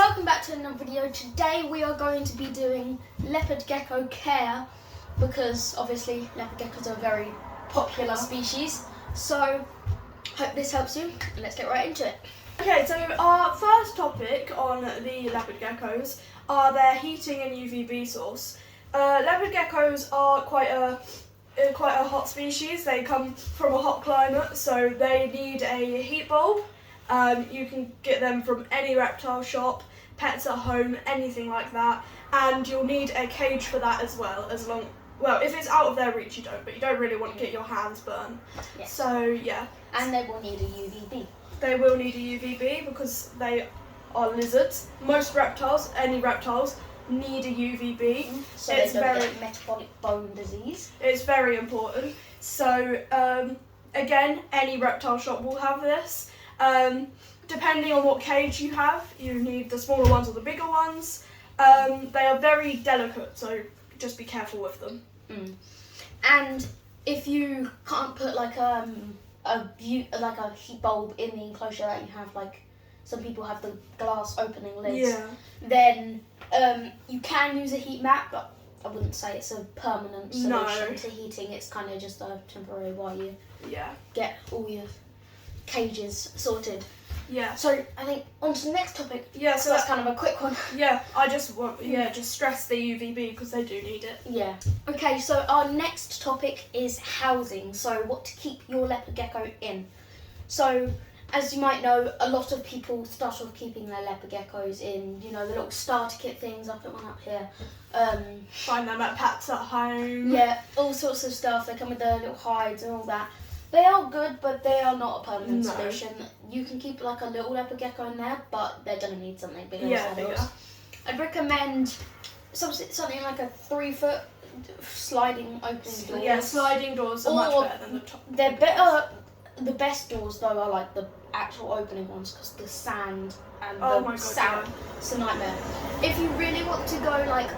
welcome back to another video. Today we are going to be doing leopard gecko care because obviously leopard geckos are a very popular species. So hope this helps you. Let's get right into it. Okay, so our first topic on the leopard geckos are their heating and UVB source. Leopard geckos are quite a hot species. They come from a hot climate, so they need a heat bulb. You can get them from any reptile shop, pets at home, anything like that, and you'll need a cage for that as well. If it's out of their reach, you don't, but you don't really want to get your hands burned. Yes. So yeah. And they will need a UVB. They will need a UVB because they are lizards. Most reptiles, any reptiles, need a UVB. So they don't get metabolic bone disease. It's very important. So again, any reptile shop will have this. Depending on what cage you have, you need the smaller ones or the bigger ones. They are very delicate, so just be careful with them. And if you can't put like a heat bulb in the enclosure that you have, like some people have the glass opening lids, then you can use a heat mat, but I wouldn't say it's a permanent solution to heating. It's kind of just a temporary while you get all your cages sorted. Yeah. So I think on to the next topic. Yeah. So that's kind of a quick one. Yeah. I just want just stress the UVB because they do need it. Yeah. Okay. So our next topic is housing. So what to keep your leopard gecko in. So as you might know, a lot of people start off keeping their leopard geckos in, the little starter kit things. I'll put one up here. Find them at pets at home. Yeah. All sorts of stuff. They come with their little hides and all that. They are good, but they are not a permanent solution. You can keep like a little leopard gecko in there, but they're going to need something bigger. I'd recommend something like a 3-foot sliding opening door. Yeah, sliding doors are much better than the top. They're better. The best doors though are like the actual opening ones because the sand and the sound. It's a nightmare. If you really want to go like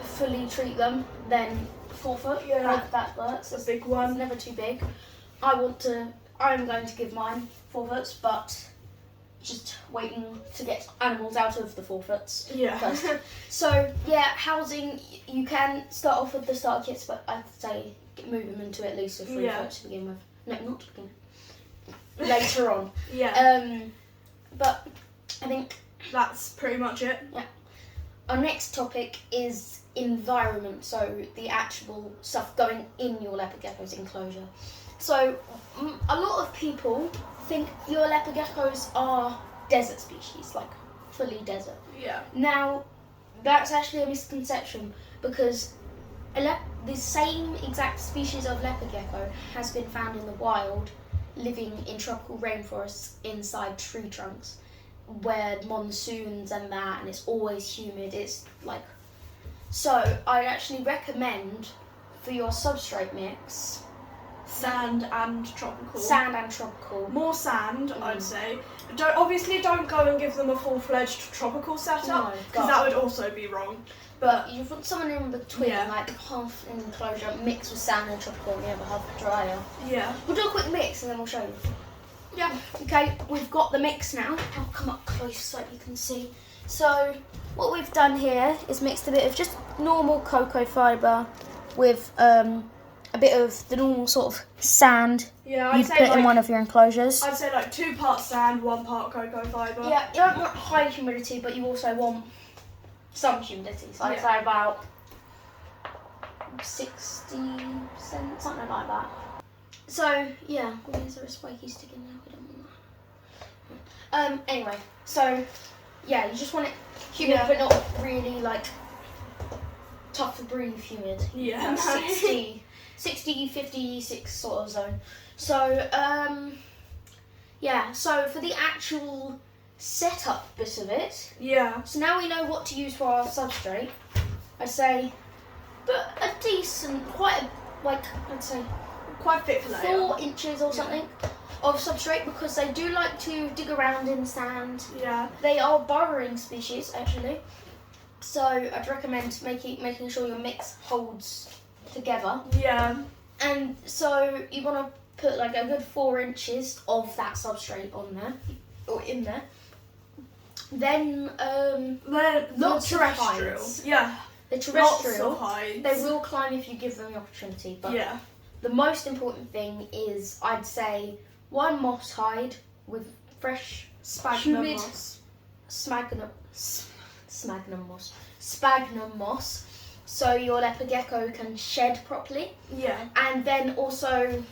fully treat them, then 4 foot. Yeah, that works. A big one. It's never too big. I'm going to give mine 4 foot, but just waiting to get animals out of the 4 foot. Yeah. First. So yeah, housing. You can start off with the starter kits, but I'd say move them into at least a 3 foot to begin with. No, not to begin with. Later on. Yeah. But I think that's pretty much it. Yeah. Our next topic is environment, so the actual stuff going in your leopard gecko's enclosure. So a lot of people think your leopard geckos are desert species, like fully desert. Yeah. Now, that's actually a misconception because the same exact species of leopard gecko has been found in the wild, living in tropical rainforests inside tree trunks, where monsoons and that, and it's always humid. It's like, so I actually recommend for your substrate mix sand and tropical. More sand, I'd say. Don't go and give them a full-fledged tropical setup because that would also be wrong. But you put someone in between, like half in enclosure, mix with sand and tropical, and the other half drier. Yeah. We'll do a quick mix and then we'll show you. Yeah. Okay, we've got the mix now. I'll come up close so you can see. So what we've done here is mixed a bit of just normal cocoa fibre with a bit of the normal sort of sand you'd put in one of your enclosures. I'd say like 2 parts sand, 1 part cocoa fibre. Yeah, you don't want high humidity, but you also want some humidity. So I'd say about 60%, something like that. So yeah, is there a spiky stick in there? We don't want that. Anyway, so yeah, you just want it humid, but not really like tough to breathe humid. Yeah. 60, 56 sort of zone. So so for the actual setup bit of it. Yeah. So now we know what to use for our substrate. I'd say, but a decent, quite thick layer. 4 inches or something of substrate because they do like to dig around in sand. Yeah. They are burrowing species actually. So I'd recommend making sure your mix holds together. Yeah. And so you want to put like a good 4 inches of that substrate on there or in there. Then They're lots of terrestrial. hinds. Yeah. The terrestrial, Lots of hinds. they will climb if you give them the opportunity. But Yeah. the most important thing is, I'd say, one moss hide with fresh Sphagnum humid moss. sphagnum moss, so your leopard gecko can shed properly. Yeah. And then also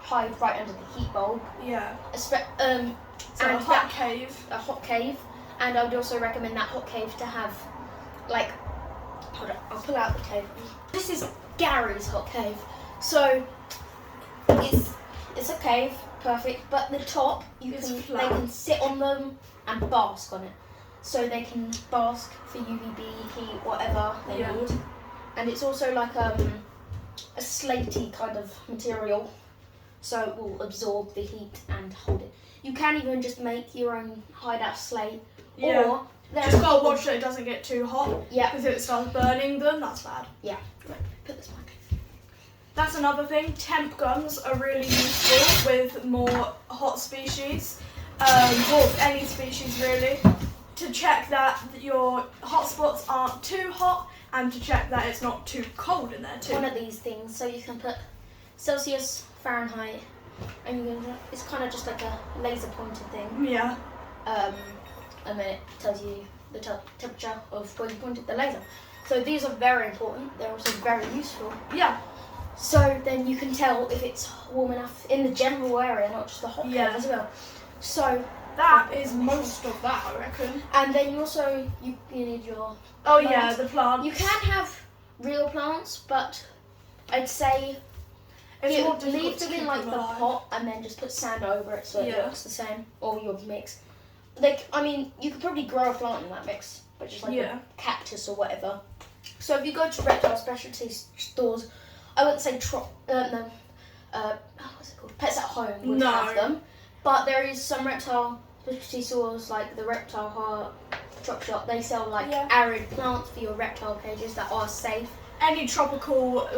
hide right under the heat bulb. Yeah. So and a hot cave. A hot cave. And I would also recommend that hot cave to have, like, hold on, I'll pull out the cave. This is Gary's hot cave. So it's a cave, perfect, but the top they can sit on them and bask on it. So they can bask for UVB, heat, whatever they need. And it's also like a slaty kind of material, so it will absorb the heat and hold it. You can even just make your own hideout slate. Yeah. Or just gotta watch that it doesn't get too hot. Yeah. Because if it starts burning them, that's bad. Yeah. Right. Put this back. That's another thing. Temp guns are really useful with more hot species, or any species really, to check that your hotspots aren't too hot and to check that it's not too cold in there too. One of these things, so you can put Celsius, Fahrenheit, and it's kind of just like a laser pointed thing. Yeah. And then it tells you the temperature of where you pointed the laser. So these are very important. They're also very useful. Yeah. So then you can tell if it's warm enough in the general area, not just the hot cave as well. So that is most of that, I reckon. And then you also you need your plants. The plants. You can have real plants, but I'd say leave them in like the pot and then just put sand over it so it looks the same, or your mix. Like, I mean, you could probably grow a plant in that mix, but just like a cactus or whatever. So if you go to reptile specialty stores, I wouldn't say what's it called? Pets at Home would have them, but there is some reptile specialty stores like the Reptile Heart Chop Shop. They sell like arid plants for your reptile cages that are safe. Any tropical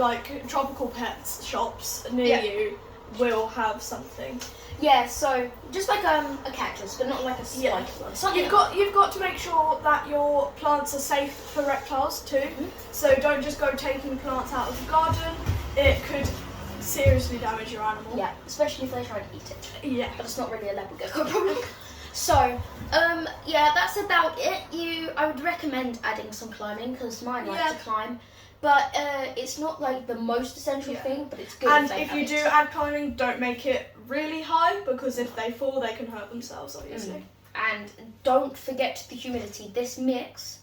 pets shops near you will have something. Yeah, so just like a cactus, but not like a spiky one. You've got to make sure that your plants are safe for reptiles too. Mm-hmm. So don't just go taking plants out of the garden. It could seriously damage your animal. Yeah, especially if they try to eat it. Yeah. But it's not really a leopard gecko problem. So, that's about it. I would recommend adding some climbing because mine like to climb. But it's not like the most essential thing, but it's good. And if you do add climbing, don't make it really high because if they fall, they can hurt themselves, obviously. And don't forget the humidity. This mix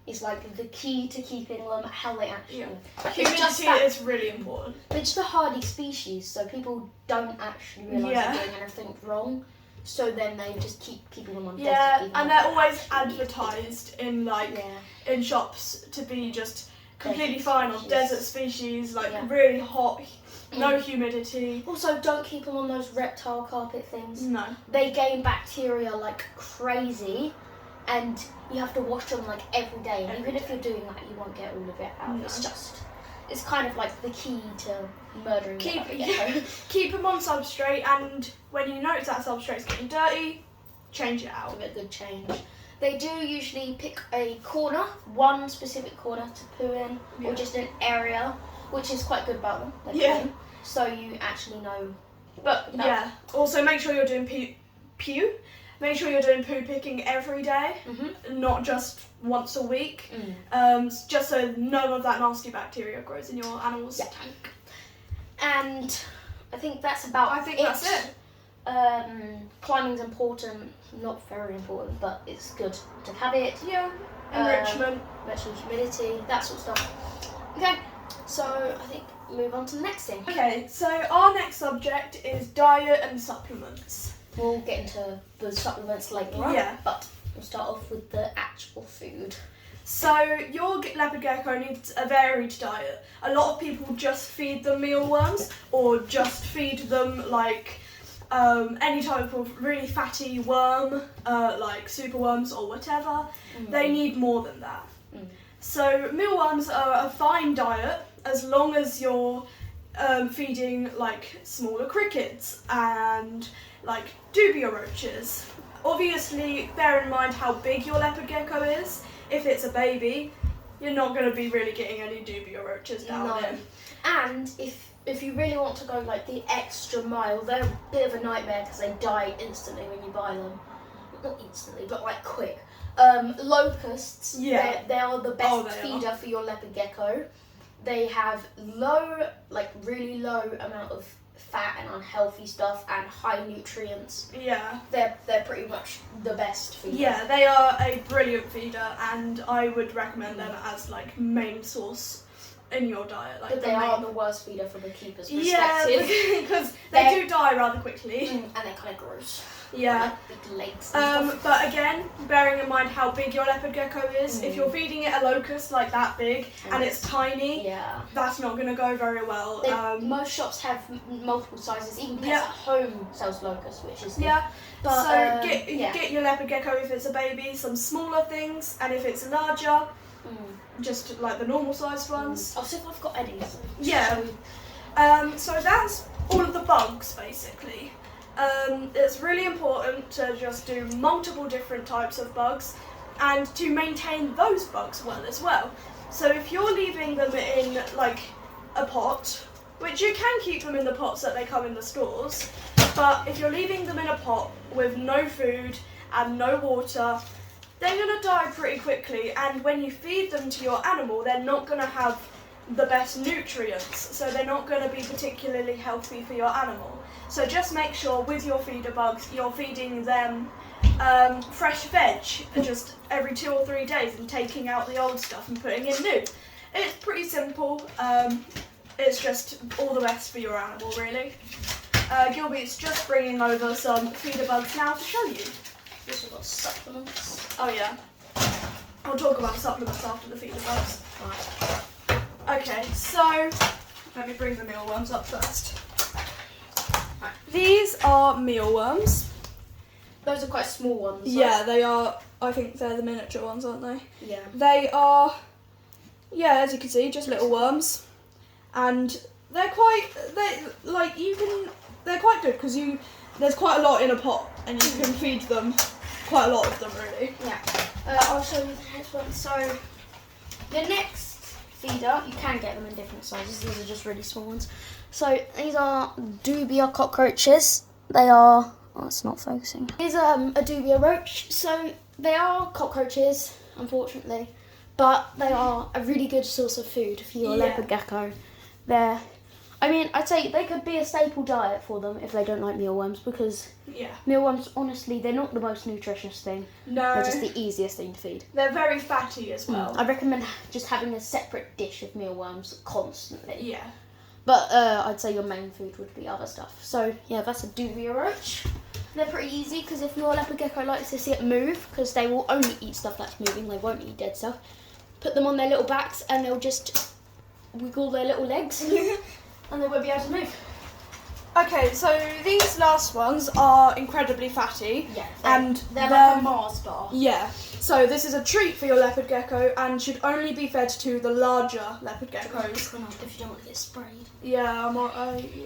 is like the key to keeping them how they actually. Humidity is really important. It's a hardy species, so people don't actually realise they're doing anything wrong. So then they just keep keeping them on desert. Yeah, and they're always advertised in in shops to be just completely fine on desert species, like really hot, no humidity. Also, don't keep them on those reptile carpet things. No. They gain bacteria like crazy, and you have to wash them like every day. And even if you're doing that, you won't get all of it out. No. It's kind of like the key to murdering Keep them on substrate, and when you notice that substrate's getting dirty, change it out. Give it a good change. They do usually pick a corner, one specific corner to poo in, or just an area, which is quite good about them. Like so you actually know. But also make sure you're doing poo. Make sure you're doing poo picking every day, not just once a week, just so none of that nasty bacteria grows in your animal's tank. And I think that's about it. That's it. Climbing's important, not very important, but it's good to have it. Yeah, enrichment. Humidity, that sort of stuff. Okay, so I think move on to the next thing. Okay, so our next subject is diet and supplements. We'll get into the supplements later on, but we'll start off with the actual food. So your leopard gecko needs a varied diet. A lot of people just feed them mealworms or just feed them like any type of really fatty worm, like superworms or whatever. They need more than that. So mealworms are a fine diet as long as you're feeding like smaller crickets and like dubia roaches. Obviously, bear in mind how big your leopard gecko is. If it's a baby, you're not going to be really getting any dubia roaches down in. And if you really want to go like the extra mile, they're a bit of a nightmare because they die instantly when you buy them. Not instantly, but like quick. Locusts, Yeah. they are the best feeder for your leopard gecko. They have really low amount of fat and unhealthy stuff and high nutrients. Yeah. They're pretty much the best feeder. Yeah, they are a brilliant feeder, and I would recommend them as like main source in your diet. Like, but they are the worst feeder from a keeper's perspective. Yeah, because they do die rather quickly. And they're kind of gross. Yeah. Like big legs and stuff. But again, bearing in mind how big your leopard gecko is, if you're feeding it a locust like that big and it's tiny, that's not going to go very well. Most shops have multiple sizes. Even Pets at Home sells locusts, which is good. Yeah. But, so get your leopard gecko if it's a baby, some smaller things, and if it's larger, just like the normal sized ones. I'll see if I've got any. Yeah. So that's all of the bugs basically. It's really important to just do multiple different types of bugs and to maintain those bugs well as well. So if you're leaving them in like a pot, which you can keep them in the pots that they come in the stores, but if you're leaving them in a pot with no food and no water, they're going to die pretty quickly, and when you feed them to your animal, they're not going to have the best nutrients, so they're not going to be particularly healthy for your animal. So just make sure with your feeder bugs you're feeding them fresh veg just every 2 or 3 days and taking out the old stuff and putting in new. It's pretty simple. It's just all the best for your animal, really. Gilby's just bringing over some feeder bugs now to show you. We've also got supplements. Oh yeah. I'll talk about supplements after the feeder bugs. Right. Okay, so let me bring the mealworms up first. These are mealworms. Those are quite small ones. Yeah, they are. I think they're the miniature ones, aren't they? Yeah. They are, as you can see, just little worms, and they're quite. They're quite good because there's quite a lot in a pot, and you can feed them quite a lot of them, really. Yeah. I'll show you the next one. So the next feeder, you can get them in different sizes. These are just really small ones. So these are dubia cockroaches. They are. Oh, it's not focusing. These are a dubia roach. So they are cockroaches, unfortunately, but they are a really good source of food for your leopard gecko. I'd say they could be a staple diet for them if they don't like mealworms, because mealworms, honestly, they're not the most nutritious thing. No. They're just the easiest thing to feed. They're very fatty as well. I recommend just having a separate dish of mealworms constantly. Yeah. But I'd say your main food would be other stuff. So yeah, that's a dubia roach. They're pretty easy because if your leopard gecko likes to see it move, because they will only eat stuff that's moving, they won't eat dead stuff. Put them on their little backs and they'll just wiggle their little legs and they won't be able to move. Okay, so these last ones are incredibly fatty. Yeah, they're like a Mars bar. Yeah. So this is a treat for your leopard gecko and should only be fed to the larger leopard geckos. If you don't want to get sprayed. Yeah,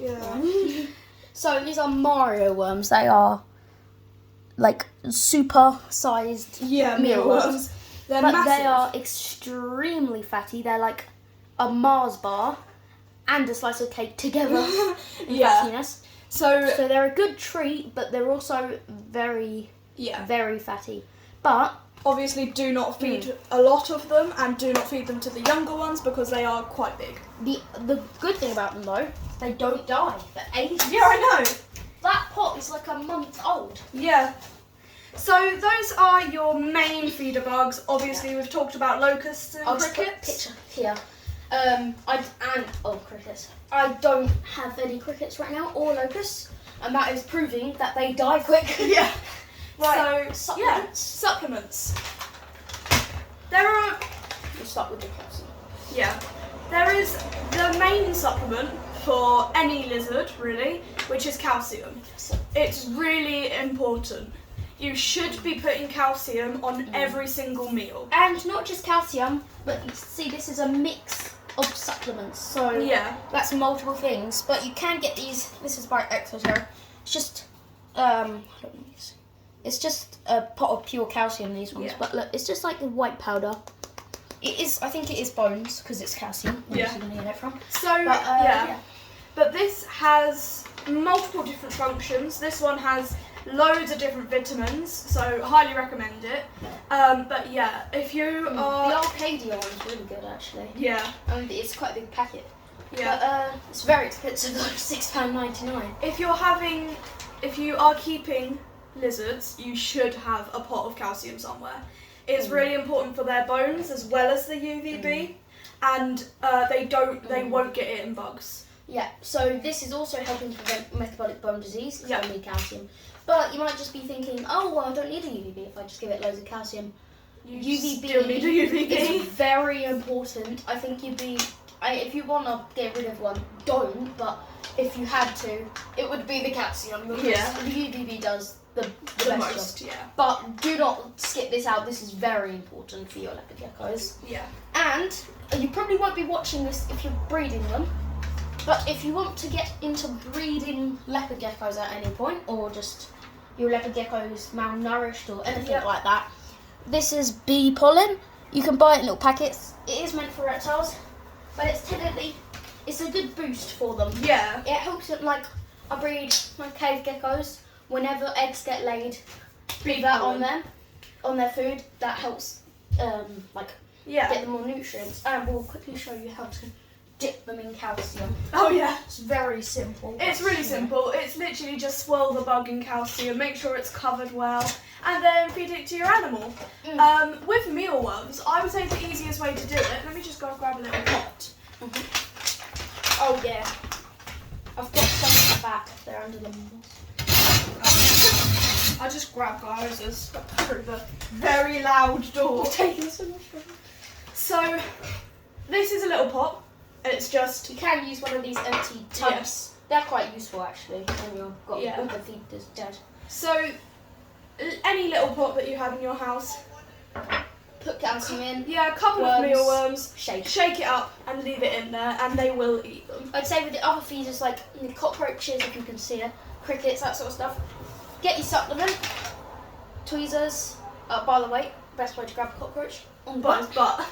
yeah. So these are Mario worms. They are like super sized mealworms. They're but massive. They are extremely fatty. They're like a Mars bar and a slice of cake together in fattiness. So they're a good treat, but they're also very fatty. But obviously do not feed a lot of them, and do not feed them to the younger ones because they are quite big. The good thing about them though, they don't die for ages. Yeah, I know. That pot is like a month old. Yeah. So those are your main feeder bugs. Obviously we've talked about locusts and crickets. I'll just put a picture here. Crickets. I don't have any crickets right now or locusts, and that is proving that they die quick. Yeah. Right. So supplements. There are. We'll start with the calcium. Yeah. There is the main supplement for any lizard, really, which is calcium. It's really important. You should be putting calcium on every single meal. And not just calcium, but you see, this is a mix of supplements. So that's multiple things. But you can get these. This is by Exoterra. It's just It's just a pot of pure calcium, these ones. Yeah. But look, it's just like the white powder. It is. I think it is bones because it's calcium. Where's Yeah. you gonna get it from? So But, but this has multiple different functions. This one has loads of different vitamins, so highly recommend it. But yeah, if you are The Arcadia one's really good actually. yeah. And it's quite a big packet. Yeah. But it's very expensive, like £6.99. If you are keeping lizards, you should have a pot of calcium somewhere. It's really important for their bones as well as the UVB, and they won't get it in bugs. Yeah, so this is also helping prevent metabolic bone disease because Yeah. they need calcium. But you might just be thinking, oh, well, I don't need a UVB if I just give it loads of calcium. UVB still need a UVB. is very important. I think if you want to get rid of one, don't, but if you had to, it would be the calcium because the UVB does the best most, job. yeah. But do not skip this out. This is very important for your leopard geckos. Yeah. And you probably won't be watching this if you're breeding them. But if you want to get into breeding leopard geckos at any point, or just your leopard gecko's malnourished or anything like that, this is bee pollen. You can buy it in little packets. It is meant for reptiles, but it's a good boost for them. Yeah. It helps them, like, I breed my cave geckos. Whenever eggs get laid, put that on them, on their food. That helps, get them more nutrients. And we'll quickly show you how to dip them in calcium. Oh yeah. It's very simple. It's really simple. It's literally just swirl the bug in calcium, make sure it's covered well, and then feed it to your animal. With mealworms, I would say the easiest way to do it. Let me just go grab a little pot. Oh yeah. I've got some in the back. They're under the moss. I just grabbed guys through the very loud door. Taking so much trouble. So this is a little pot. It's just You can use one of these empty tubs. Yes. They're quite useful actually when you've got all the feeders dead. so any little pot that you have in your house. Put calcium in. Yeah, a couple Worms. of mealworms. Shake. It up and leave it in there, and they will eat them. I'd say with the other feeders like the cockroaches, if you can see it, crickets, that sort of stuff. Get your supplement, tweezers, by the way, best way to grab a cockroach on the butt, But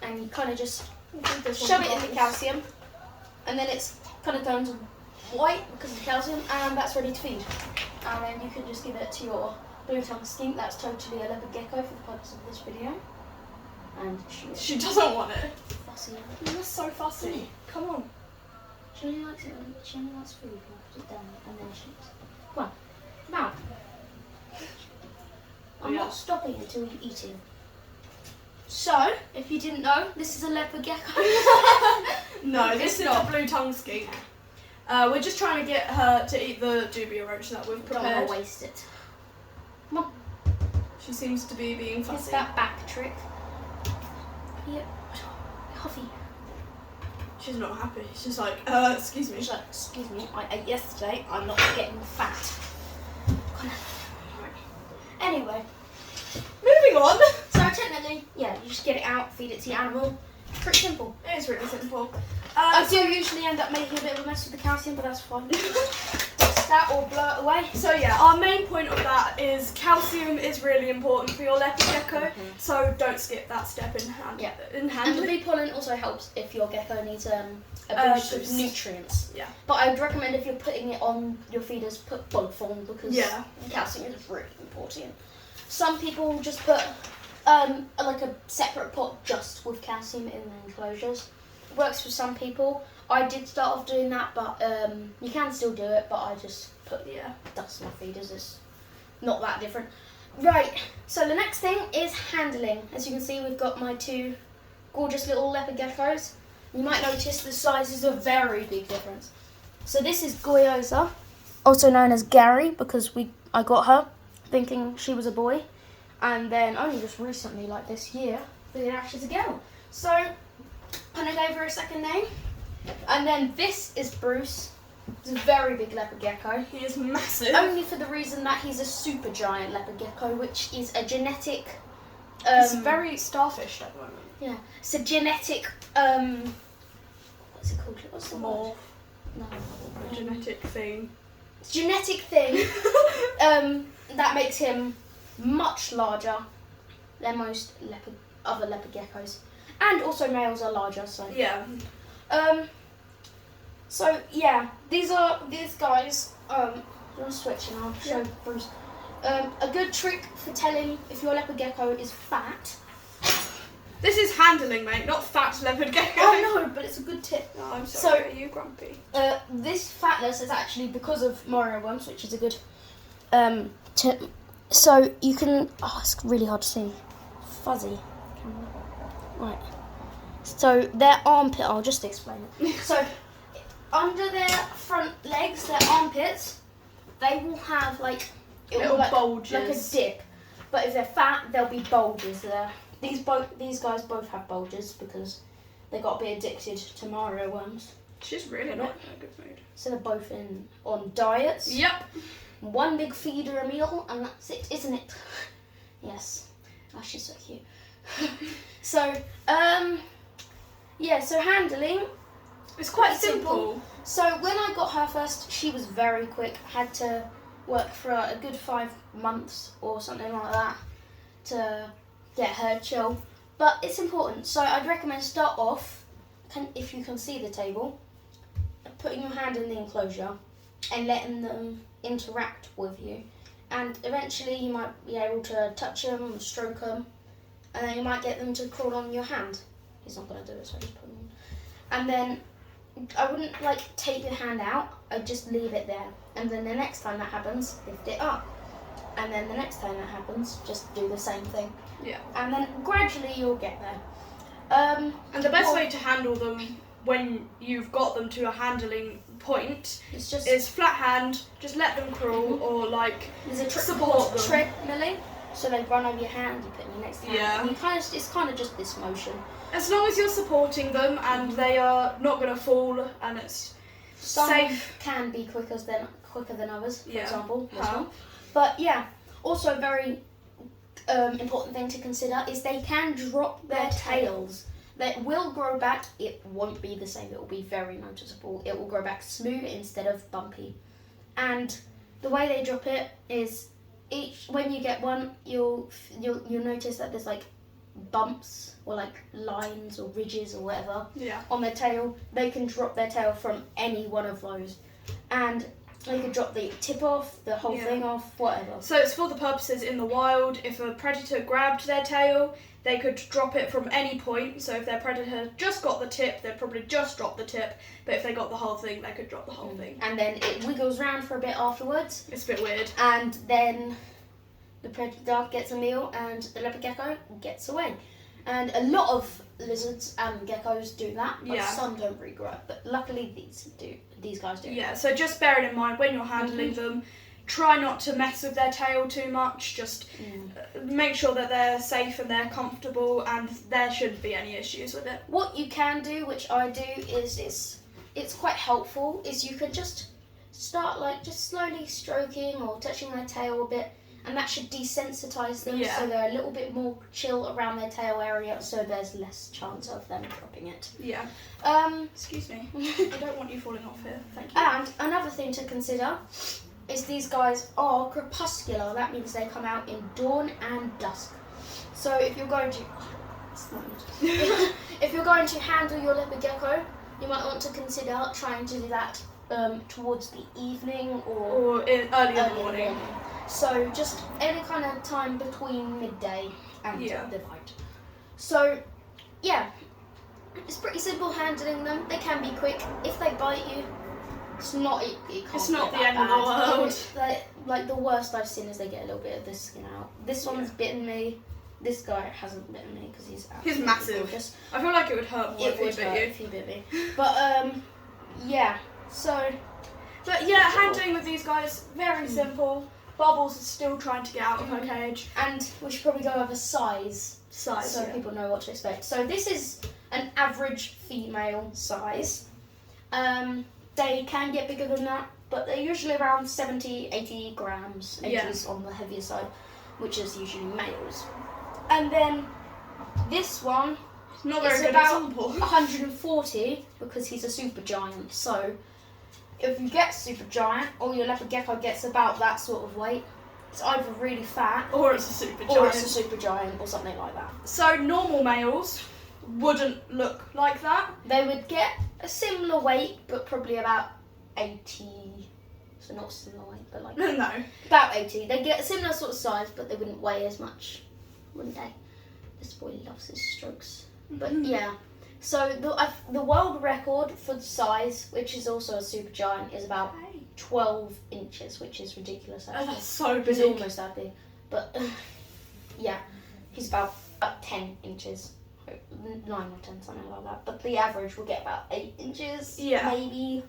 and you kind of just shove it in the calcium, and then it's kind of turns white because of the calcium, and that's ready to feed. And then you can just give it to your blue tongue skink. That's totally a leopard gecko for the purpose of this video. And she doesn't want it. fussy. You're so fussy. Come on. She only likes it when she only likes food. You put it down and then she. Come on, come out. I'm not stopping until you eat it. So, if you didn't know, this is a leopard gecko. No, this is a blue tongue skink. We're just trying to get her to eat the dubia roach that we've Don't prepared. want to waste it. Come on. She seems to be being It's fussy. that back trick. Yep. Huffy. She's not happy. She's like, excuse me. She's like, excuse me, I ate yesterday. I'm not getting fat. Anyway, Moving on. so technically, yeah, you just get it out, feed it to your animal. Pretty simple. It is really simple. I do usually end up making a bit of a mess with the calcium, but that's fine. Just that or blow it away. So yeah, our main point of that is calcium is really important for your leopard gecko. So don't skip that step in hand. Yeah. In And the handling. bee pollen also helps if your gecko needs a boost of boost. nutrients. Yeah. But I would recommend if you're putting it on your feeders, put both on because calcium is really important. Some people just put like a separate pot just with calcium in the enclosures. It works for some people. I did start off doing that, but you can still do it. But I just put dust in my feeders. It's not that different. Right. So the next thing is handling. As you can see, we've got my two gorgeous little leopard geckos. You might notice the size is a very big difference. So this is Goyosa, also known as Gary, because I got her thinking she was a boy, and then only just recently, like this year, figured out she's a girl. So I kind of gave her a second name. And then this is Bruce. He's a very big leopard gecko. He is massive. Only for the reason that he's a super giant leopard gecko, which is a genetic. It's very starfish at the moment. Yeah, it's a genetic. What's it called? What's the word? A genetic thing. Genetic thing. that makes him much larger than most other leopard geckos, and also males are larger. So yeah. So yeah, these guys. I'm gonna switch and I'll show Bruce. A good trick for telling if your leopard gecko is fat. This is handling, mate, not fat leopard gecko. I know, but it's a good tip. Oh, I'm sorry. Are you grumpy? This fatness is actually because of Mario worms, which is a good tip. So you can. Oh, it's really hard to see. Fuzzy. Right. So their armpit. I'll just explain it. So under their front legs, their armpits, they will have like little bulges, like a dip. But if they're fat, there'll be bulges there. These guys both have bulges because they got a bit addicted to Mario worms. She's really not in a good mood. So they're both on diets. Yep. One big feeder a meal, and that's it, isn't it? Yes. Oh, she's so cute. So, yeah. So handling. It's quite simple. So when I got her first, she was very quick. Had to work for a good 5 months or something like that to get her chill. But it's important. So I'd recommend start off, if you can see the table, putting your hand in the enclosure and letting them interact with you. And eventually you might be able to touch them, stroke them, and then you might get them to crawl on your hand. He's not going to do it, so I just put him on. And then I wouldn't take your hand out, I'd just leave it there. And then the next time that happens, lift it up. And then the next time that happens, just do the same thing. Yeah. And then gradually you'll get there. And the best way to handle them when you've got them to a handling point is flat hand, just let them crawl, or there's a trick support called them. treadmilling. So they run over your hand, you put them next to your hand. And it's kind of just this motion. As long as you're supporting them and they are not going to fall and it's safe. Can be quicker than others, for example. Huh. But yeah, also a very important thing to consider is they can drop their tails. They will grow back. It won't be the same. It will be very noticeable. It will grow back smooth instead of bumpy. And the way they drop it is when you get one, you'll notice that there's bumps or lines or ridges or whatever on their tail. They can drop their tail from any one of those, and they could drop the tip off, the whole thing off, whatever. So it's for the purposes in the wild. If a predator grabbed their tail, they could drop it from any point. So if their predator just got the tip, they'd probably just drop the tip. But if they got the whole thing, they could drop the whole thing. And then it wiggles around for a bit afterwards. It's a bit weird. And then the predator gets a meal and the leopard gecko gets away. And a lot of lizards and geckos do that, but some don't regrow. But luckily these guys do. Yeah, so just bear it in mind when you're handling them. Try not to mess with their tail too much. Just make sure that they're safe and they're comfortable, and there shouldn't be any issues with it. What you can do, which I do, is it's quite helpful, is you can just start just slowly stroking or touching their tail a bit, and that should desensitize them so they're a little bit more chill around their tail area, so there's less chance of them dropping it. Yeah. Excuse me. I don't want you falling off here. Thank you. And another thing to consider is these guys are crepuscular. That means they come out in dawn and dusk. So if you're going to if you're going to handle your leopard gecko, you might want to consider trying to do that towards the evening or early in the morning. So just any kind of time between midday and the night. So yeah, it's pretty simple handling them. They can be quick. If they bite you, it's not the end of the world. The worst I've seen is they get a little bit of the skin out. This one's bitten me. This guy hasn't bitten me because he's massive. Gorgeous. I feel like it would hurt more if he bit me. But yeah. So. But yeah, handling with these guys very simple. Bubbles is still trying to get out of her cage. And we should probably go over size so people know what to expect. So this is an average female size. They can get bigger than that, but they're usually around 70, 80 grams. 80 is on the heavier side, which is usually males. And then this one not very is good about example. 140 because he's a super giant. So if you get super giant, or your leopard gecko gets about that sort of weight. it's either really fat or it's a super giant. or it's a super giant or something like that. So normal males wouldn't look like that. They would get a similar weight, but probably about 80. So not similar weight, but like No. about 80. They get a similar sort of size, but they wouldn't weigh as much, wouldn't they? This boy loves his strokes. But yeah. So the world record for the size, which is also a super giant, is about 12 inches, which is ridiculous actually. Oh, that's so big. He's almost that big. But yeah, he's about 10 inches. 9 or 10, something like that. But the average will get about 8 inches, maybe.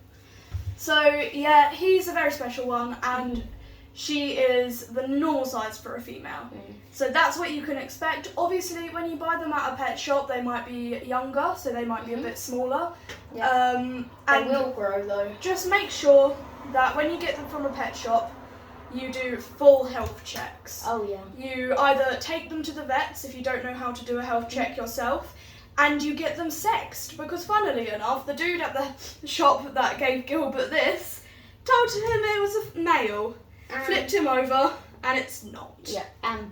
So yeah, he's a very special one, and she is the normal size for a female. So that's what you can expect. Obviously, when you buy them at a pet shop, they might be younger, so they might be a bit smaller. Yeah. They And will grow though. just make sure that when you get them from a pet shop, you do full health checks. Oh yeah. You either take them to the vets if you don't know how to do a health check yourself, and you get them sexed, because funnily enough, the dude at the shop that gave Gilbert this told him it was a male, flipped him over, and it's not. Yeah, and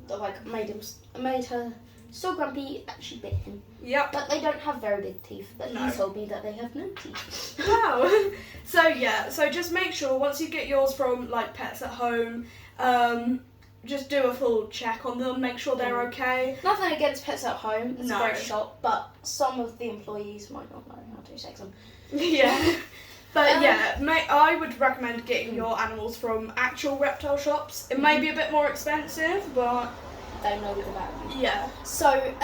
like made her so grumpy that she bit him. Yep. But they don't have very big teeth, but No. he told me that they have no teeth. Wow. So yeah, so just make sure once you get yours from like Pets at Home, just do a full check on them, make sure they're okay. Nothing against Pets at Home, it's No. a great shop, but some of the employees might not know how to sex them. Yeah. But yeah, I would recommend getting your animals from actual reptile shops. It may be a bit more expensive, but They know the value. yeah. So,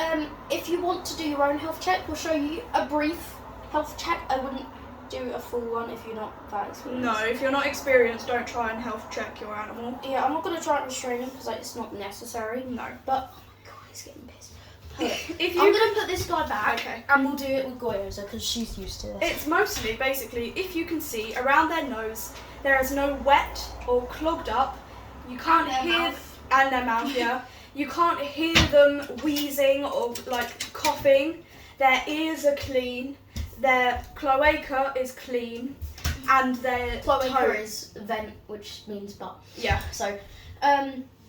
if you want to do your own health check, we'll show you a brief health check. I wouldn't do a full one if you're not that experienced. No, if you're not experienced, don't try and health check your animal. Yeah, I'm not going to try and restrain him because it's not necessary. No. But, oh my god, he's getting pissed. If I'm going to put this guy back, Okay. and we'll do it with Goyoza because she's used to this. It's mostly, basically, if you can see around their nose, there is no wet or clogged up. You can't hear and their mouth, yeah. You can't hear them wheezing or like coughing. Their ears are clean. Their cloaca is clean, and their Cloaca is vent, which means butt. Yeah. So,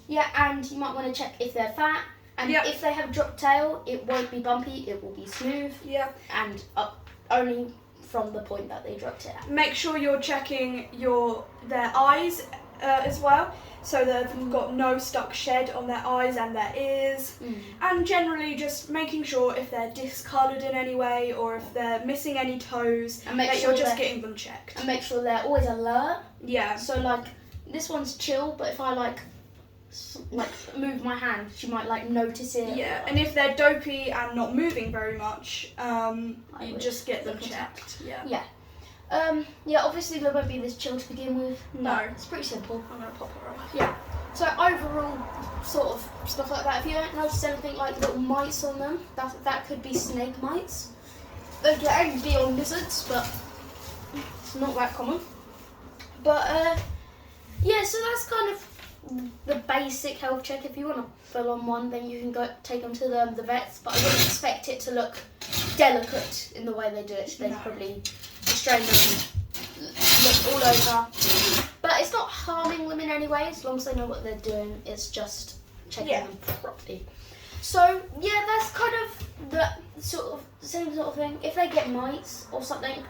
yeah, and you might want to check if they're fat. And Yep. if they have a dropped tail, it won't be bumpy, it will be smooth. Yeah. And up only from the point that they dropped it at. Make sure you're checking their eyes as well, so they've got no stuck shed on their eyes and their ears. And generally just making sure if they're discoloured in any way or if they're missing any toes, And make that sure you're just they're- getting them checked. And make sure they're always alert. Yeah. So like, this one's chill, but if I like move my hand, she might like notice it. Yeah, and if they're dopey and not moving very much, you would just get them look at checked. Yeah. Yeah. Yeah, obviously they won't be this chill to begin with. No. But it's pretty simple. I'm gonna pop her off. Yeah. So overall, sort of stuff like that. If you don't notice anything like little mites on them, that could be snake mites. They can be on lizards, but it's not that common. But yeah, so that's kind of the basic health check. If you want a full-on one, then you can go take them to the vets. But I wouldn't expect it to look delicate in the way they do it. They probably restrain them, look all over. But it's not harming them in any way, as long as they know what they're doing. It's just checking them properly. So yeah, that's kind of the same sort of thing. If they get mites or something,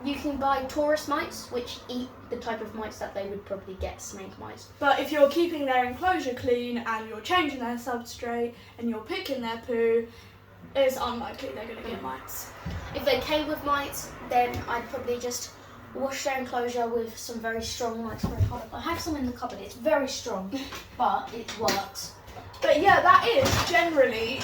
you can buy tourist mites, which eat the type of mites that they would probably get, snake mites. But if you're keeping their enclosure clean and you're changing their substrate and you're picking their poo, it's unlikely they're going to get mites. If they came with mites, then I'd probably just wash their enclosure with some very strong mites. I have some in the cupboard. It's very strong, but it works. But yeah, that is generally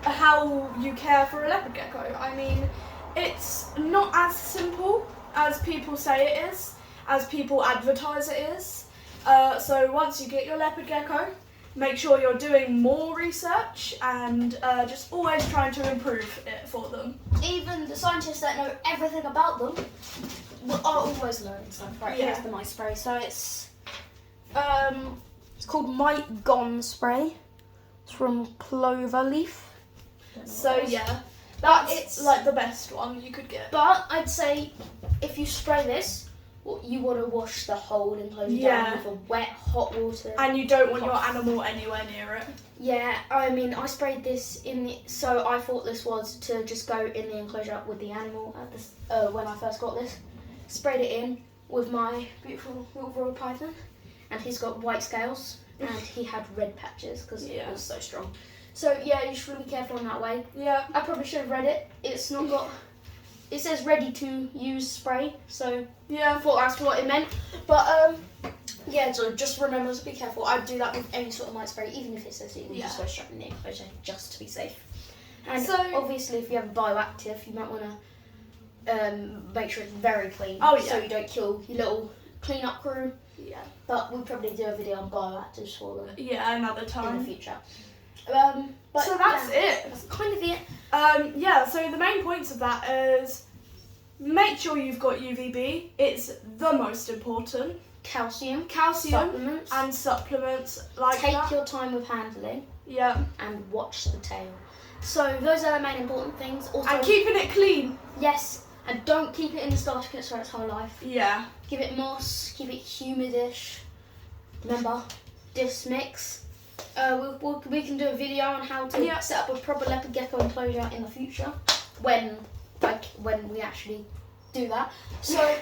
how you care for a leopard gecko. I mean, it's not as simple as people say it is, as people advertise it is. So once you get your leopard gecko, make sure you're doing more research and just always trying to improve it for them. Even the scientists that know everything about them are always learning stuff. Right, here's the mite spray. So it's called Mite Gone spray. It's from clover leaf. So yeah, that's like the best one you could get. But I'd say if you spray this, you want to wash the whole enclosure Yeah. down with wet hot water. And you don't want your animal anywhere near it. Yeah, I mean, I sprayed this so I thought this was to just go in the enclosure with the animal at this, when I first got this. Sprayed it in with my beautiful little royal python, and he's got white scales, and he had red patches because it was so strong. So yeah, you should really be careful on that way. Yeah. I probably should have read it. It's not got, it says ready to use spray, so Yeah. I thought that's what it meant. But yeah, so just remember to be careful. I'd do that with any sort of light spray, even if it says you can just go straight in the enclosure, just to be safe. And So obviously, if you have a bioactive, you might want to make sure it's very clean. Oh, yeah. So you don't kill your little clean-up crew. Yeah. But we'll probably do a video on bioactives for them another time. in the future. But so that's it. That's kind of it. So the main points of that is make sure you've got UVB. It's the most important. Calcium, Calcium and supplements like Take that. your time with handling. Yeah. And watch the tail. So those are the main important things. Also, And keeping it clean. Yes, and don't keep it in the starter kit for its whole life. Yeah. Give it moss, keep it humidish. Remember, this mix. We can do a video on how to set up a proper leopard gecko enclosure in the future when we actually do that. So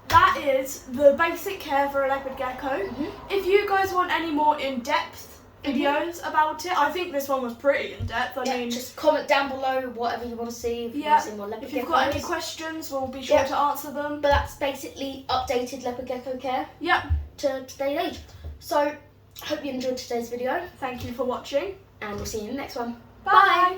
that is the basic care for a leopard gecko. If you guys want any more in-depth videos about it, I think this one was pretty in-depth. I mean, just comment down below whatever you want to see. If you want to see more leopard if you've geckos. got any questions, we'll be sure to answer them. But that's basically updated leopard gecko care to today's age. So, hope you enjoyed today's video. Thank you for watching. And we'll see you in the next one. Bye.